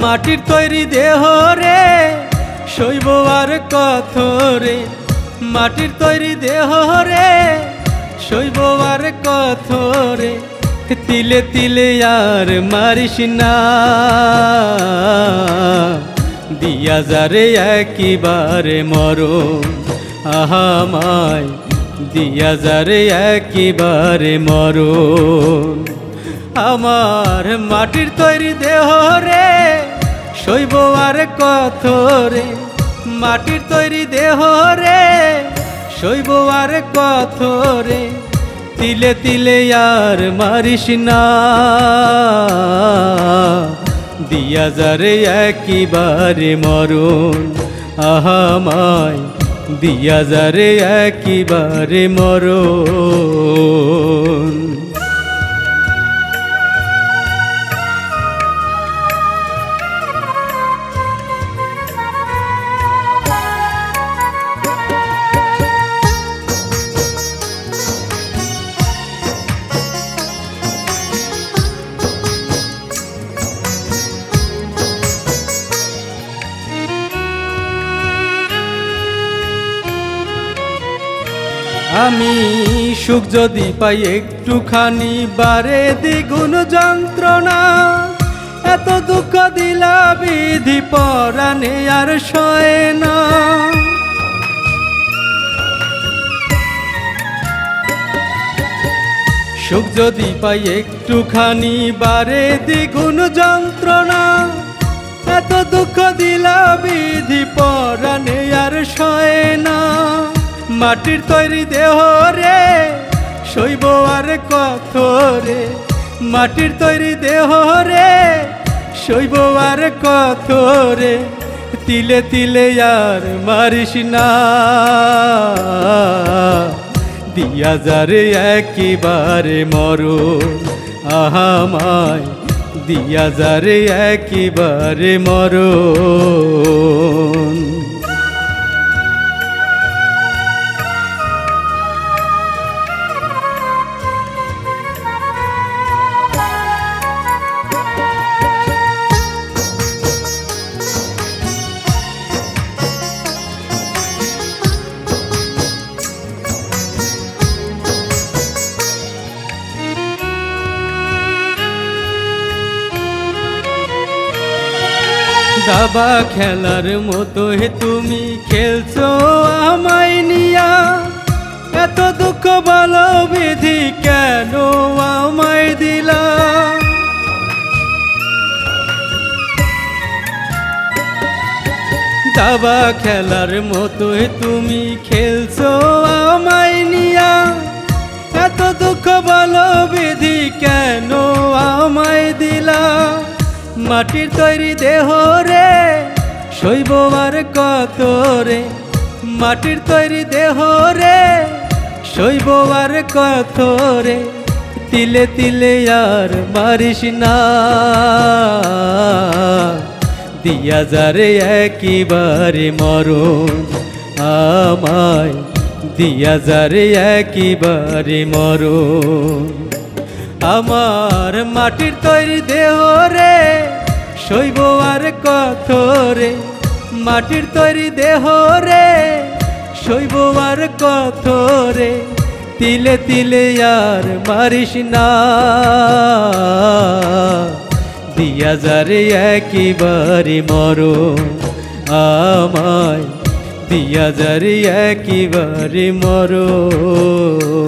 মাটির তৈরি দেহ রে শৈব আর কত রে, মাটির তৈরি দেহ রে শৈব আর কত রে, তিলে তিলে আর মারিস না, দিয়া যারে একেবারে মরণ আহামায়, দিয়া যারে একেবারে মরণ। আমার মাটির তৈরি দেহ রে শৈব আর কত রে, মাটির তৈরি দেহ রে শৈব আর কত রে, তিলে তিলে আর মারিস না, দিয়া যারে একেবারে মরণ আহামায়, দিয়া যারে একেবারে মরণ। আমি সুখ যদি পাই একটুখানি বারে দ্বিগুণ যন্ত্রণা, এত দুঃখ দিলা বিধি পরাণে আর সয় না। সুখ যদি পাই একটুখানি বারে দ্বিগুণ যন্ত্রণা, এত দুঃখ দিলা বিধি পরাণে আর সয় না। মাটির তৈরি দেহ রে শৈব আর কত রে, মাটির তৈরি দেহ রে শৈব আর কত রে, তিলে তিলে আর মারিস না, দিয়া যারে একেবারে মরণ আহামায়, দিয়া যারে একেবারে মরণ। দাবা খেলার মতো হে তুমি খেলছো আমায় নিয়া, এত দুঃখ বলো বিধি কেন আমায় দিলা। দাবা খেলার মতো হে তুমি খেলছো আমায় নিয়া, এত দুঃখ বলো বিধি কেন আমায় দিলা। মাটির তৈরি দেহ রে শৈব আর কত রে, মাটির তৈরি দেহ রে শৈব আর কত রে, তিলে তিলে আর মারিস না, দিয়া যারে একেবারে মরণ আমায়, দিয়া যারে একেবারে মরণ। আমার মাটির তৈরি দেহ রে শৈব আর কত রে, মাটির তৈরি দেহ রে শৈব আর কত রে, তিলে তিলে আর মারিস না, দিয়া যারে একেবারে মরণ আমায়, দিয়া যারে একেবারে মরণ।